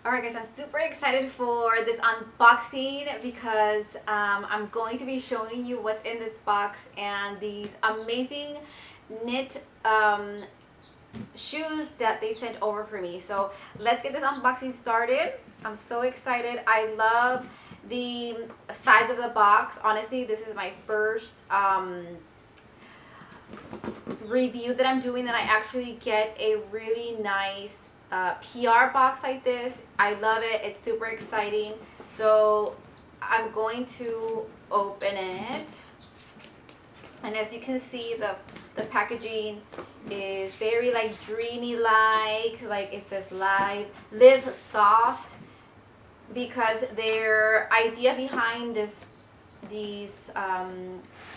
Alright guys, I'm super excited for this unboxing because I'm going to be showing you what's in this box and these amazing knit shoes that they sent over for me. So let's get this unboxing started. I'm so excited. I love the size of the box. Honestly, this is my first review that I'm doing that I actually get a really nice PR box like this. I love it. It's super exciting. So I'm going to open it. And as you can see, the packaging is very like dreamy like it says live soft, because their idea behind these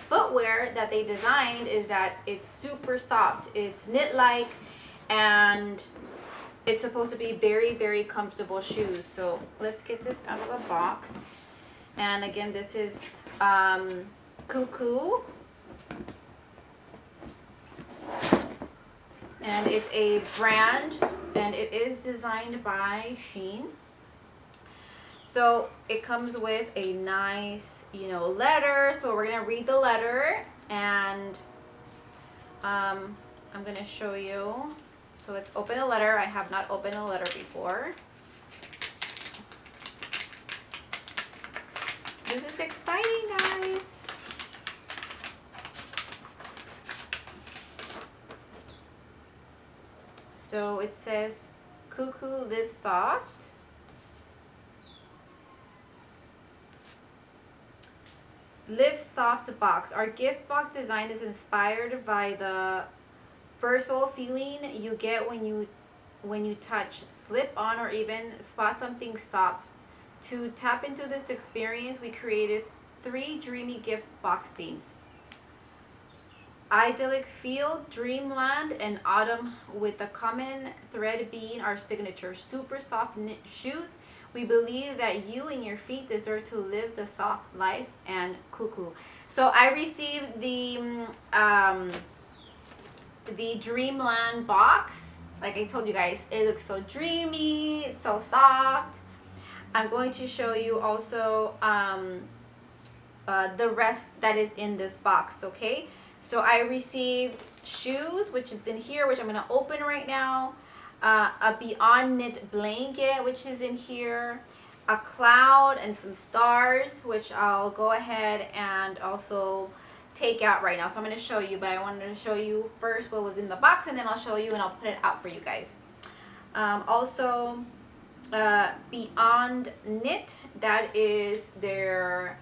footwear that they designed is that it's super soft, it's knit like, and it's supposed to be very comfortable shoes. So let's get this out of the box. And again, this is Cuccoo, and it's a brand and it is designed by Shein. So it comes with a nice, letter. So we're gonna read the letter, and I'm gonna show you. So let's open the letter. I have not opened the letter before. This is exciting, guys. So it says Cuccoo Live Soft. Live Soft box. Our gift box design is inspired by the versatile feeling you get when you touch, slip on, or even spot something soft. To tap into this experience, we created 3 dreamy gift box themes: idyllic field, dreamland, and autumn, with the common thread being our signature super soft knit shoes. We believe that you and your feet deserve to live the soft life. And Cuccoo. So I received the Dreamland box. Like I told you guys, it looks so dreamy, it's so soft. I'm going to show you also the rest that is in this box, okay? So I received shoes, which is in here, which I'm going to open right now. A Beyond Knit blanket, which is in here. A cloud and some stars, which I'll go ahead and also take out right now. So I'm going to show you, but I wanted to show you first what was in the box, and then I'll show you and I'll put it out for you guys. Also, Beyond Knit, that is their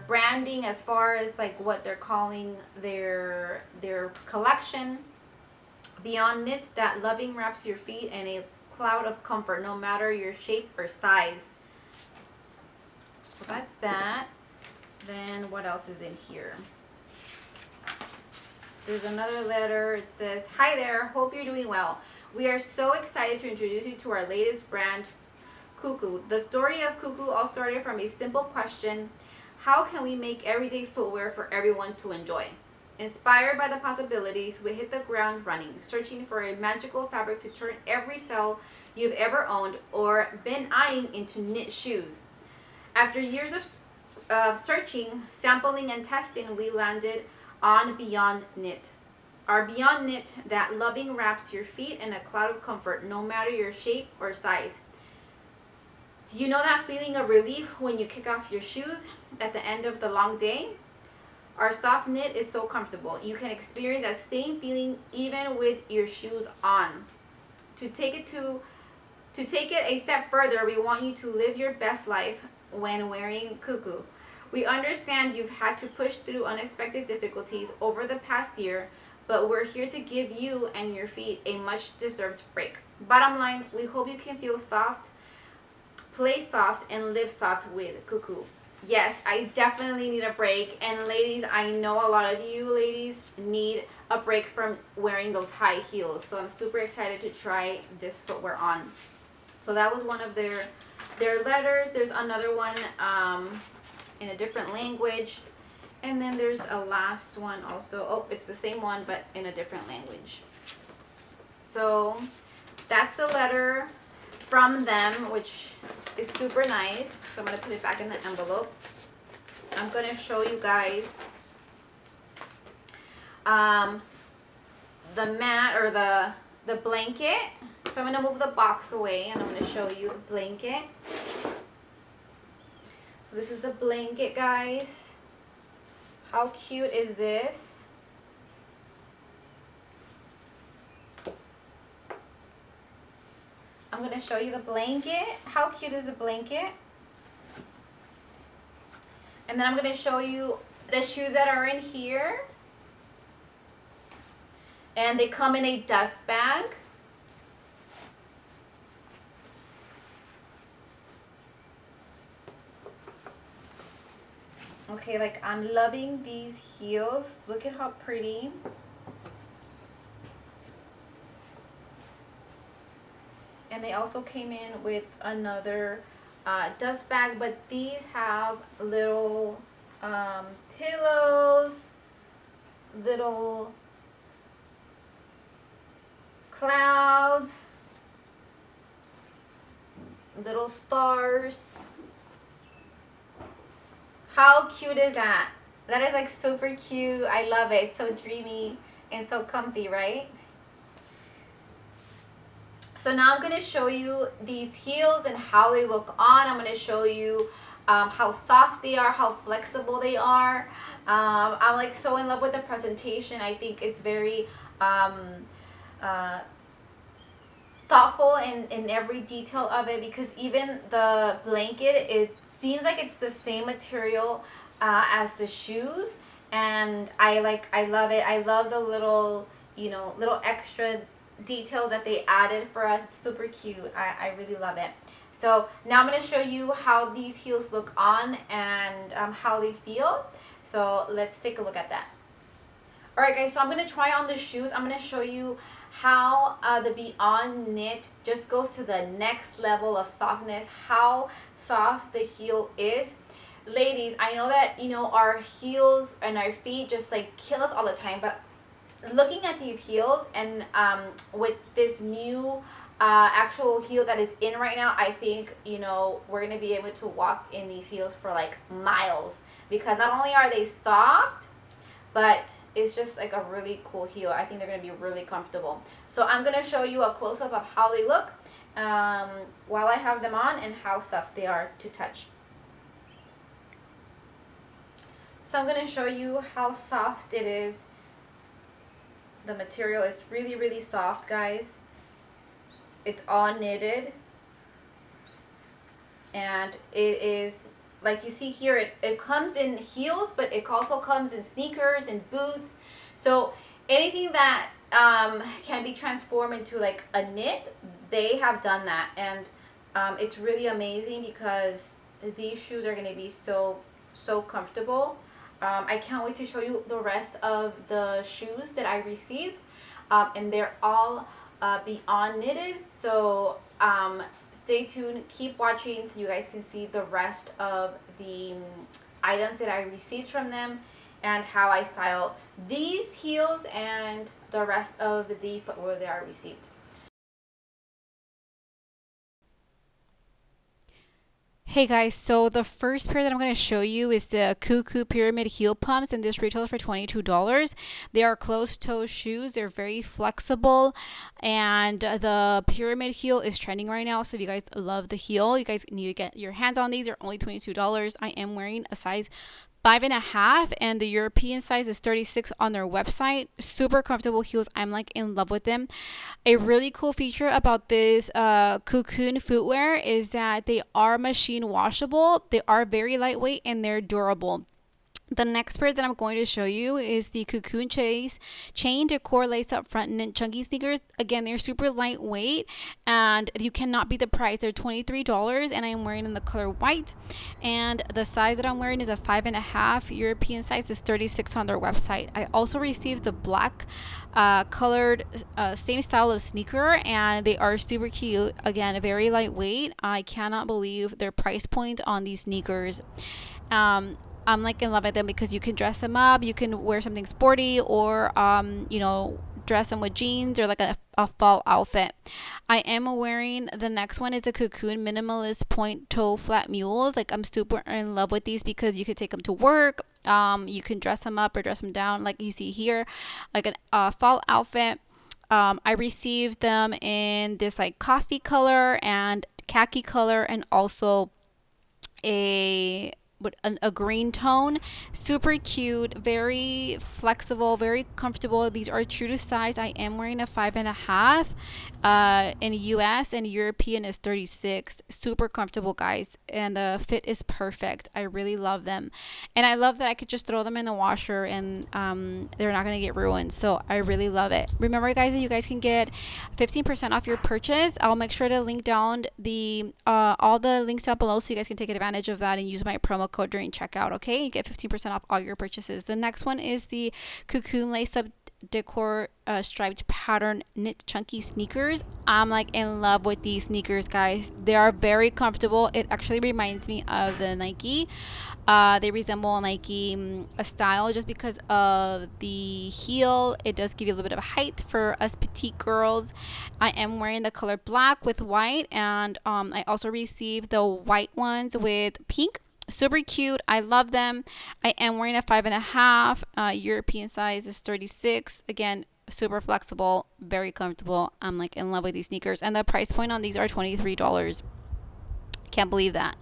branding as far as like what they're calling their collection. Beyond Knit, that loving wraps your feet in a cloud of comfort, no matter your shape or size. So that's that. Then what else is in here? There's another letter. It says, "Hi there, hope you're doing well. We are so excited to introduce you to our latest brand, Cuccoo. The story of Cuccoo all started from a simple question: how can we make everyday footwear for everyone to enjoy? Inspired by the possibilities, we hit the ground running, searching for a magical fabric to turn every style you've ever owned or been eyeing into knit shoes. After years of searching, sampling, and testing, we landed on Beyond Knit. Our Beyond Knit, that loving wraps your feet in a cloud of comfort, no matter your shape or size. You know that feeling of relief when you kick off your shoes at the end of the long day? Our soft knit is so comfortable. You can experience that same feeling even with your shoes on. To take it a step further, we want you to live your best life when wearing Cuccoo. We understand you've had to push through unexpected difficulties over the past year, but we're here to give you and your feet a much-deserved break. Bottom line, we hope you can feel soft, play soft, and live soft with Cuccoo." Yes, I definitely need a break. And ladies, I know a lot of you ladies need a break from wearing those high heels. So I'm super excited to try this footwear on. So that was one of their letters. There's another one in a different language. And then there's a last one also. Oh, it's the same one, but in a different language. So that's the letter. from them, which is super nice. So I'm gonna put it back in the envelope. I'm gonna show you guys the mat or the blanket. So I'm gonna move the box away and I'm gonna show you the blanket. So this is the blanket, guys. How cute is this? I'm gonna show you the blanket. How cute is the blanket? And then I'm gonna show you the shoes that are in here. And they come in a dust bag. Okay, like I'm loving these heels. Look at how pretty. And they also came in with another dust bag, but these have little pillows, little clouds, little stars. How cute is that? That is like super cute. I love it. It's so dreamy and so comfy, right? So now I'm going to show you these heels and how they look on. I'm going to show you how soft they are, how flexible they are. I'm like so in love with the presentation. I think it's very thoughtful in every detail of it, because even the blanket, it seems like it's the same material as the shoes, and I love it. I love the little, you know, little extra detail that they added for us. It's super cute. I really love it. So now I'm going to show you how these heels look on and how they feel. So let's take a look at that. Alright guys, so I'm going to try on the shoes. I'm going to show you how the Beyond Knit just goes to the next level of softness, how soft the heel is. Ladies, I know that, you know, our heels and our feet just like kill us all the time, but looking at these heels and with this new actual heel that is in right now, I think, you know, we're going to be able to walk in these heels for like miles, because not only are they soft, but it's just like a really cool heel. I think they're going to be really comfortable. So I'm going to show you a close-up of how they look while I have them on and how soft they are to touch. So I'm going to show you how soft it is. The material is really, really soft, guys. It's all knitted. And it is, like you see here, it comes in heels, but it also comes in sneakers and boots. So anything that can be transformed into like a knit, they have done that. And it's really amazing because these shoes are going to be so comfortable. I can't wait to show you the rest of the shoes that I received, and they're all Beyond Knitted. So stay tuned, keep watching so you guys can see the rest of the items that I received from them and how I style these heels and the rest of the footwear that I received. Hey guys, so the first pair that I'm going to show you is the Cuckoo Pyramid Heel Pumps, and this retails for $22. They are closed-toe shoes. They're very flexible, and the pyramid heel is trending right now, so if you guys love the heel, you guys need to get your hands on these. They're only $22. I am wearing a size 5.5, and the European size is 36 on their website. Super comfortable heels. I'm like in love with them. A really cool feature about this Cocoon footwear is that they are machine washable. They are very lightweight and they're durable. The next pair that I'm going to show you is the Cocoon Chase Chain Decor Lace Up Front Knit Chunky Sneakers. Again, they're super lightweight and you cannot beat the price. They're $23 and I am wearing in the color white. And the size that I'm wearing is a 5.5. European size is 36 on their website. I also received the black colored same style of sneaker, and they are super cute. Again, very lightweight. I cannot believe their price point on these sneakers. I'm like in love with them because you can dress them up, you can wear something sporty, or you know, dress them with jeans or like a fall outfit. I am wearing the next one is a Cocoon minimalist point toe flat mules. Like I'm super in love with these because you could take them to work. You can dress them up or dress them down like you see here, like a fall outfit. I received them in this like coffee color and khaki color, and also a a green tone. Super cute, very flexible, very comfortable. These are true to size. I am wearing a 5.5. In US and European is 36. Super comfortable, guys, and the fit is perfect. I really love them, and I love that I could just throw them in the washer and they're not gonna get ruined. So I really love it. Remember, guys, that you guys can get 15% off your purchase. I'll make sure to link down the all the links down below so you guys can take advantage of that and use my promo code during checkout. Okay, you get 15% off all your purchases. The next one is the Cocoon lace up decor striped pattern knit chunky sneakers. I'm like in love with these sneakers, guys. They are very comfortable. It actually reminds me of the Nike. They resemble Nike style just because of the heel. It does give you a little bit of height for us petite girls. I am wearing the color black with white, and I also received the white ones with pink. Super cute. I love them. I am wearing a 5.5. European size is 36. Again, super flexible, very comfortable. I'm like in love with these sneakers, and the price point on these are $23. Can't believe that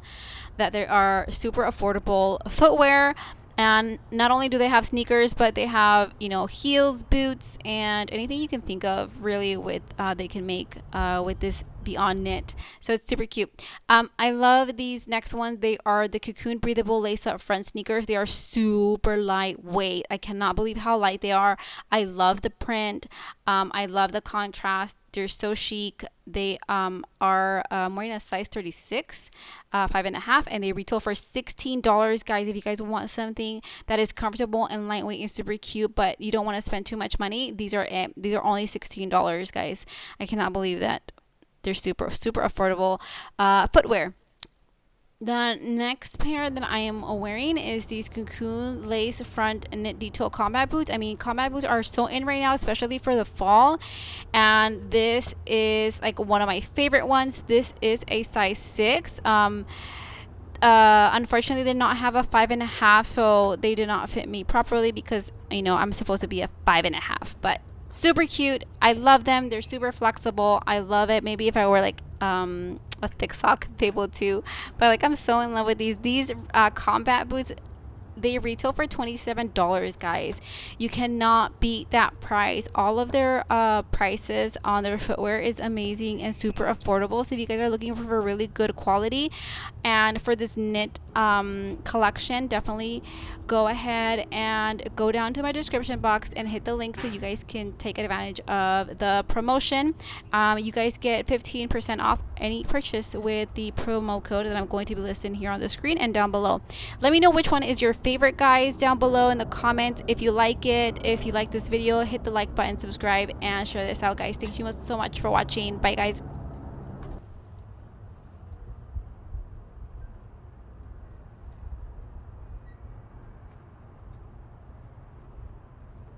they are super affordable footwear. And not only do they have sneakers, but they have, you know, heels, boots, and anything you can think of really with they can make with this beyond knit. So it's super cute. I love these next ones. They are the Cocoon breathable lace up front sneakers. They are super lightweight. I cannot believe how light they are. I love the print. I love the contrast. They're so chic. They are wearing a size 36, 5.5, and they retail for $16, guys. If you guys want something that is comfortable and lightweight and super cute, but you don't want to spend too much money, these are it. These are only $16, guys. I cannot believe that. They're super affordable footwear. The next pair that I am wearing is these Cocoon lace front knit detail combat boots. I mean, combat boots are so in right now, especially for the fall. And this is like one of my favorite ones. This is a size 6. Unfortunately, they did not have a 5.5, so they did not fit me properly because, you know, I'm supposed to be a 5.5. But super cute. I love them. They're super flexible. I love it. Maybe if I were like a thick sock table too, but like I'm so in love with these combat boots. They retail for $27, guys. You cannot beat that price. All of their prices on their footwear is amazing and super affordable. So if you guys are looking for really good quality and for this knit collection, definitely go ahead and go down to my description box and hit the link so you guys can take advantage of the promotion. You guys get 15% off any purchase with the promo code that I'm going to be listing here on the screen and down below. Let me know which one is your favorite, guys, down below in the comments. If you like it, if you like this video, hit the like button, subscribe, and share this out, guys. Thank you so much for watching. Bye, guys.